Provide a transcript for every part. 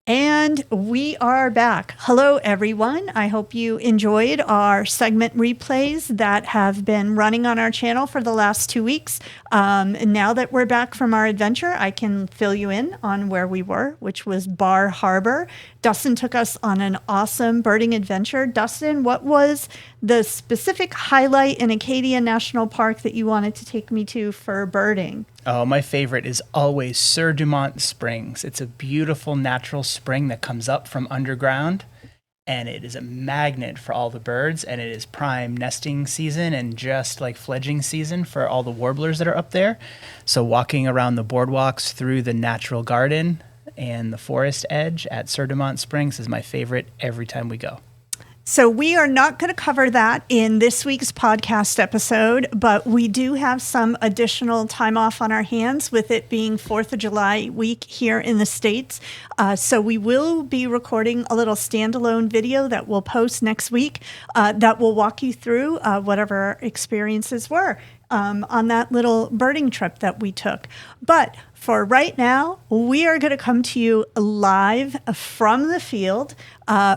And we are back. Hello, everyone. I hope you enjoyed our segment replays that have been running on our channel for the last 2 weeks. And now that we're back from our adventure, I can fill you in on where we were, which was Bar Harbor. Dustin took us on an awesome birding adventure. Dustin, what was the specific highlight in Acadia National Park that you wanted to take me to for birding? Oh, my favorite is always Sur Dumont Springs. It's a beautiful natural spring that comes up from underground, and it is a magnet for all the birds, and it is prime nesting season and just like fledging season for all the warblers that are up there. So walking around the boardwalks through the natural garden and the forest edge at Sur Dumont Springs is my favorite every time we go. So we are not going to cover that in this week's podcast episode, but we do have some additional time off on our hands with it being 4th of July week here in the States. So we will be recording a little standalone video that we'll post next week that will walk you through whatever our experiences were on that little birding trip that we took. But for right now, we are going to come to you live from the field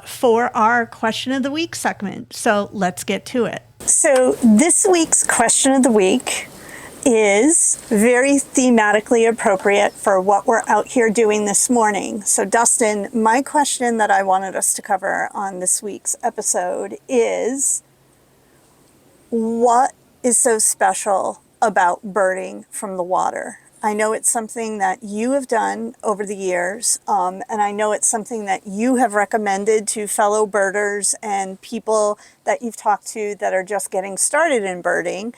for our Question of the Week segment. So let's get to it. So this week's Question of the Week is very thematically appropriate for what we're out here doing this morning. So Dustin, my question that I wanted us to cover on this week's episode is, what is so special about birding from the water? I know it's something that you have done over the years, and I know it's something that you have recommended to fellow birders and people that you've talked to that are just getting started in birding.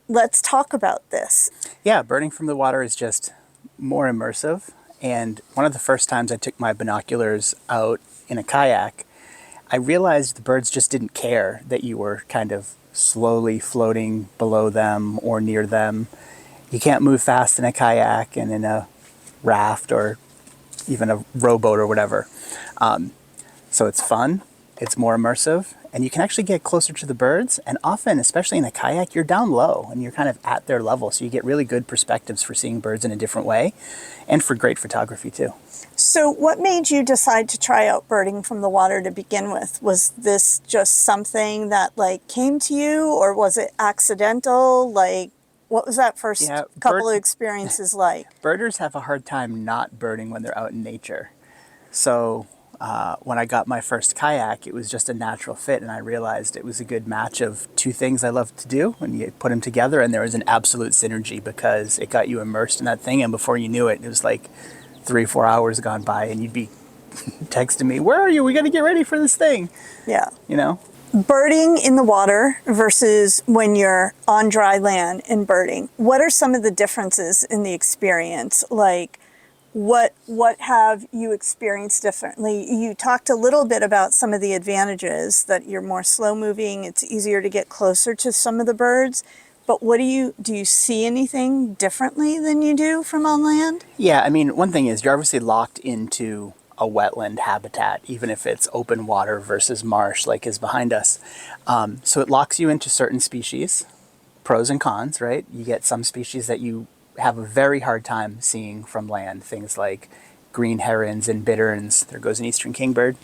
Let's talk about this. Yeah, birding from the water is just more immersive. And one of the first times I took my binoculars out in a kayak, I realized the birds just didn't care that you were kind of slowly floating below them or near them. You can't move fast in a kayak and in a raft or even a rowboat or whatever. So it's fun, it's more immersive, and you can actually get closer to the birds. And often, especially in a kayak, you're down low and you're kind of at their level. So you get really good perspectives for seeing birds in a different way and for great photography too. So what made you decide to try out birding from the water to begin with? Was this just something that came to you, or was it accidental? What was that first couple of experiences like? Birders have a hard time not birding when they're out in nature. So when I got my first kayak, it was just a natural fit, and I realized it was a good match of two things I love to do, and you put them together, and there was an absolute synergy because it got you immersed in that thing, and before you knew it, it was like 3-4 hours gone by, and you'd be texting me, "Where are you? We got to get ready for this thing." Yeah. You know? Birding in the water versus when you're on dry land and birding. What are some of the differences in the experience? What have you experienced differently? You talked a little bit about some of the advantages, that you're more slow moving, it's easier to get closer to some of the birds. But do you see anything differently than you do from on land? Yeah, I mean, one thing is you're obviously locked into a wetland habitat, even if it's open water versus marsh like is behind us. So it locks you into certain species, pros and cons, right? You get some species that you have a very hard time seeing from land, things like green herons and bitterns, there goes an eastern kingbird,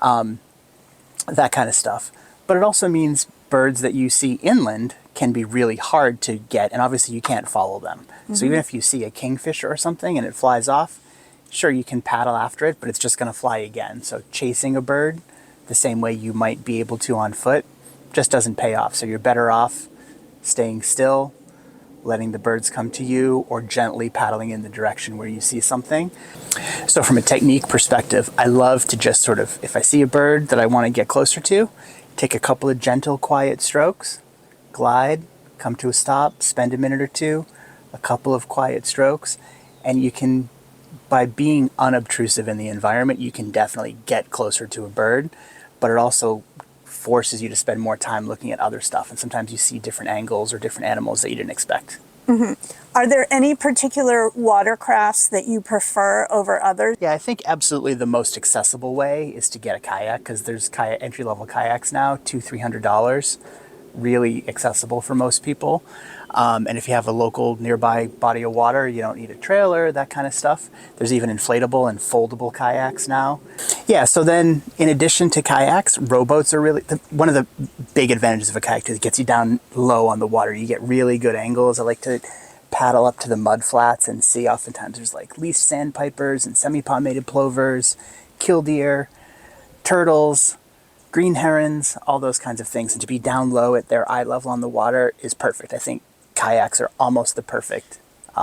that kind of stuff. But it also means birds that you see inland can be really hard to get, and obviously you can't follow them. Mm-hmm. So even if you see a kingfisher or something and it flies off, sure, you can paddle after it, but it's just going to fly again. So chasing a bird the same way you might be able to on foot just doesn't pay off. So you're better off staying still, letting the birds come to you, or gently paddling in the direction where you see something. So from a technique perspective, I love to just sort of, if I see a bird that I want to get closer to, take a couple of gentle, quiet strokes, glide, come to a stop, spend a minute or two, a couple of quiet strokes, and you can, by being unobtrusive in the environment, you can definitely get closer to a bird, but it also forces you to spend more time looking at other stuff, and sometimes you see different angles or different animals that you didn't expect. Mm-hmm. Are there any particular watercrafts that you prefer over others? Yeah, I think absolutely the most accessible way is to get a kayak, because there's entry-level kayaks now, $200-$300, really accessible for most people. And if you have a local nearby body of water, you don't need a trailer, that kind of stuff. There's even inflatable and foldable kayaks now. Yeah, so then in addition to kayaks, rowboats are really, one of the big advantages of a kayak is it gets you down low on the water. You get really good angles. I like to paddle up to the mud flats and see oftentimes there's like least sandpipers and semi-palmated plovers, killdeer, turtles, green herons, all those kinds of things. And to be down low at their eye level on the water is perfect. I think kayaks are almost the perfect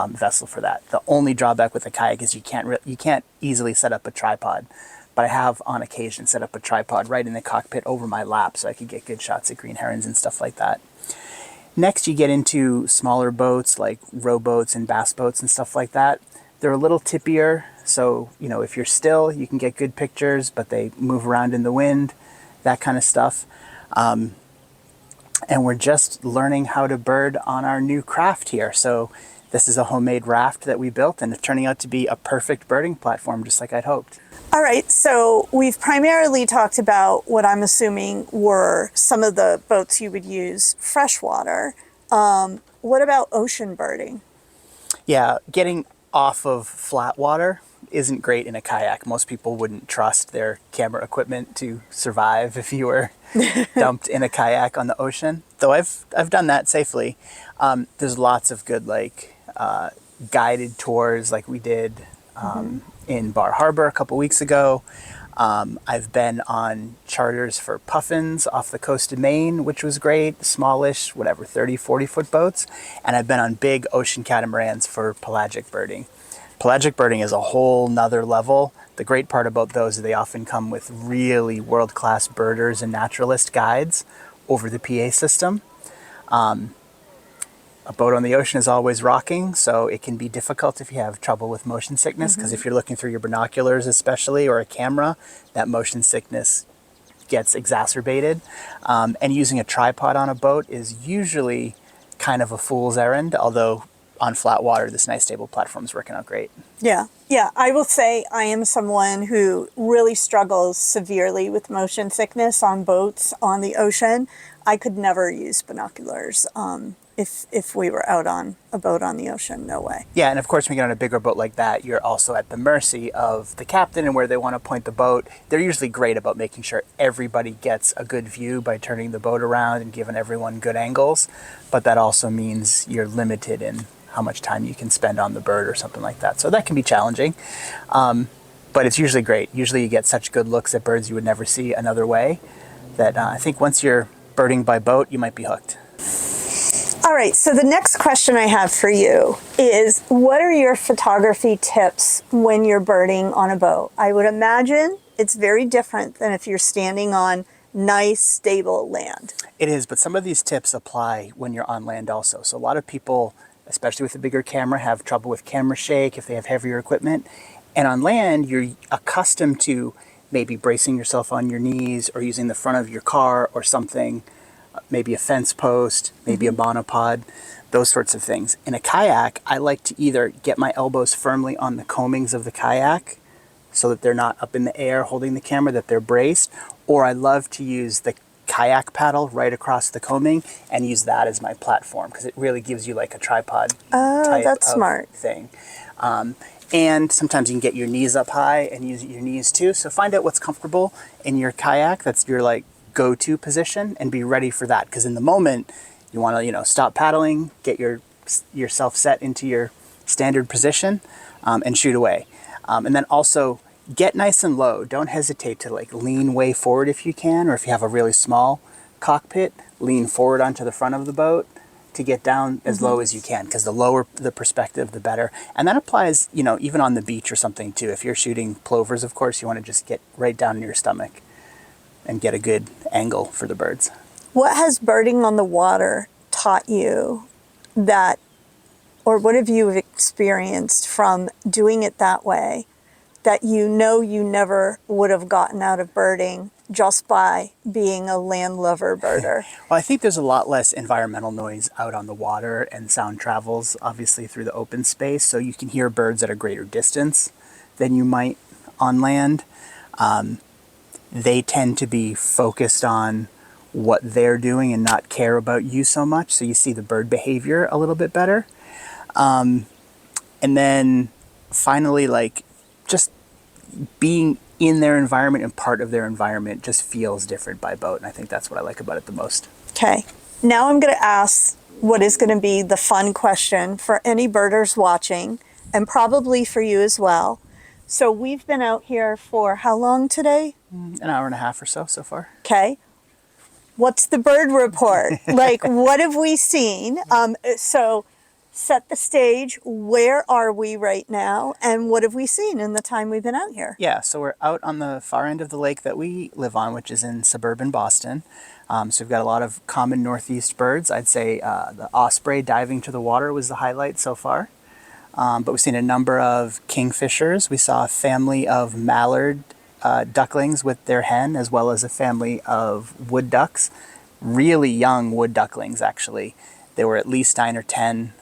vessel for that. The only drawback with a kayak is you can't easily set up a tripod. But I have on occasion set up a tripod right in the cockpit over my lap so I could get good shots at green herons and stuff like that. Next, you get into smaller boats like rowboats and bass boats and stuff like that. They're a little tippier, so if you're still, you can get good pictures, but they move around in the wind, that kind of stuff. And we're just learning how to bird on our new craft here. So this is a homemade raft that we built, and it's turning out to be a perfect birding platform, just like I'd hoped. All right, so we've primarily talked about what I'm assuming were some of the boats you would use freshwater. What about ocean birding? Yeah, getting off of flat water isn't great in a kayak. Most people wouldn't trust their camera equipment to survive if you were dumped in a kayak on the ocean. Though I've done that safely. There's lots of good guided tours like we did in Bar Harbor a couple weeks ago. I've been on charters for puffins off the coast of Maine, which was great, smallish, 30, 40-foot boats. And I've been on big ocean catamarans for pelagic birding. Pelagic birding is a whole nother level. The great part about those is they often come with really world-class birders and naturalist guides over the PA system. A boat on the ocean is always rocking, so it can be difficult if you have trouble with motion sickness, because if you're looking through your binoculars especially, or a camera, that motion sickness gets exacerbated. And using a tripod on a boat is usually kind of a fool's errand, although on flat water, this nice stable platform is working out great. Yeah. I will say I am someone who really struggles severely with motion sickness on boats on the ocean. I could never use binoculars if we were out on a boat on the ocean. No way. Yeah, and of course, when you get on a bigger boat like that, you're also at the mercy of the captain and where they want to point the boat. They're usually great about making sure everybody gets a good view by turning the boat around and giving everyone good angles. But that also means you're limited in how much time you can spend on the bird or something like that. So that can be challenging, but it's usually great. Usually you get such good looks at birds you would never see another way that I think once you're birding by boat, you might be hooked. All right, so the next question I have for you is, what are your photography tips when you're birding on a boat? I would imagine it's very different than if you're standing on nice, stable land. It is, but some of these tips apply when you're on land also. So a lot of people, especially with a bigger camera, have trouble with camera shake if they have heavier equipment. And on land, you're accustomed to maybe bracing yourself on your knees or using the front of your car or something, maybe a fence post, maybe a monopod, those sorts of things. In a kayak, I like to either get my elbows firmly on the coamings of the kayak so that they're not up in the air holding the camera, that they're braced, or I love to use the kayak paddle right across the coaming and use that as my platform because it really gives you like a tripod type that's of smart thing. And sometimes you can get your knees up high and use your knees too. So find out what's comfortable in your kayak. That's your go-to position and be ready for that. Because in the moment you want to, stop paddling, get yourself set into your standard position and shoot away. And then also get nice and low. Don't hesitate to lean way forward if you can, or if you have a really small cockpit, lean forward onto the front of the boat to get down as low as you can, because the lower the perspective, the better. And that applies, even on the beach or something too. If you're shooting plovers, of course, you want to just get right down in your stomach and get a good angle for the birds. What has birding on the water taught you or what have you experienced from doing it that way that you never would have gotten out of birding just by being a land lover birder? Well, I think there's a lot less environmental noise out on the water, and sound travels obviously through the open space, so you can hear birds at a greater distance than you might on land. They tend to be focused on what they're doing and not care about you so much. So you see the bird behavior a little bit better. And then finally, like, just being in their environment and part of their environment just feels different by boat. And I think that's what I like about it the most. Okay. Now I'm going to ask what is going to be the fun question for any birders watching, and probably for you as well. So we've been out here for how long today? An hour and a half or so far. Okay. What's the bird report? Like, what have we seen? So set the stage. Where are we right now? And what have we seen in the time we've been out here? Yeah, so we're out on the far end of the lake that we live on, which is in suburban Boston. So we've got a lot of common northeast birds. I'd say the osprey diving to the water was the highlight so far. But we've seen a number of kingfishers. We saw a family of mallard ducklings with their hen, as well as a family of wood ducks. Really young wood ducklings, actually. They were at least 9 or 10,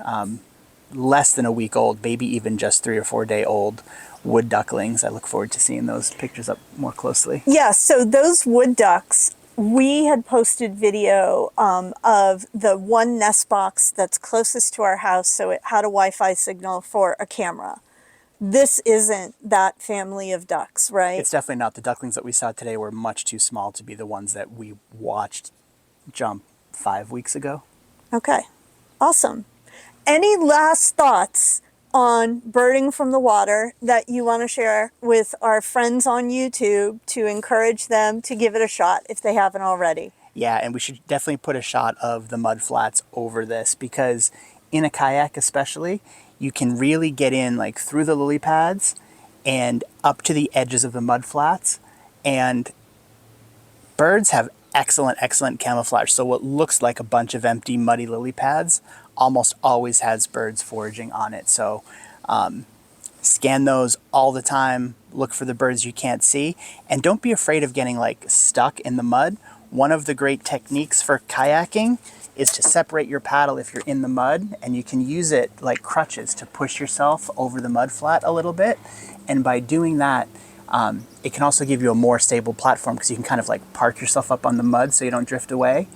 less than a week old, maybe even just 3 or 4 day old wood ducklings. I look forward to seeing those pictures up more closely. Yeah, so those wood ducks, we had posted video of the one nest box that's closest to our house, so it had a Wi-Fi signal for a camera. This isn't that family of ducks, right? It's definitely not. The ducklings that we saw today were much too small to be the ones that we watched jump 5 weeks ago. Okay, awesome. Any last thoughts on birding from the water that you want to share with our friends on YouTube to encourage them to give it a shot if they haven't already? Yeah, and we should definitely put a shot of the mud flats over this, because in a kayak especially, you can really get in like through the lily pads and up to the edges of the mud flats. And birds have excellent camouflage. So what looks like a bunch of empty muddy lily pads almost always has birds foraging on it. So scan those all the time, look for the birds you can't see, and don't be afraid of getting like stuck in the mud. One of the great techniques for kayaking is to separate your paddle if you're in the mud, and you can use it like crutches to push yourself over the mud flat a little bit. And by doing that, it can also give you a more stable platform, because you can kind of like park yourself up on the mud so you don't drift away.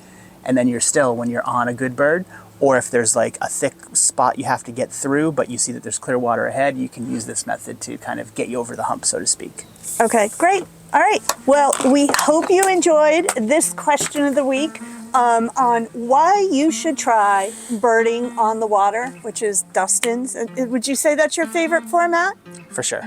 And then you're still when you're on a good bird. Or if there's like a thick spot you have to get through, but you see that there's clear water ahead, you can use this method to kind of get you over the hump, so to speak. Okay, great. All right. Well, we hope you enjoyed this question of the week on why you should try birding on the water, which is Dustin's. Would you say that's your favorite format? For sure.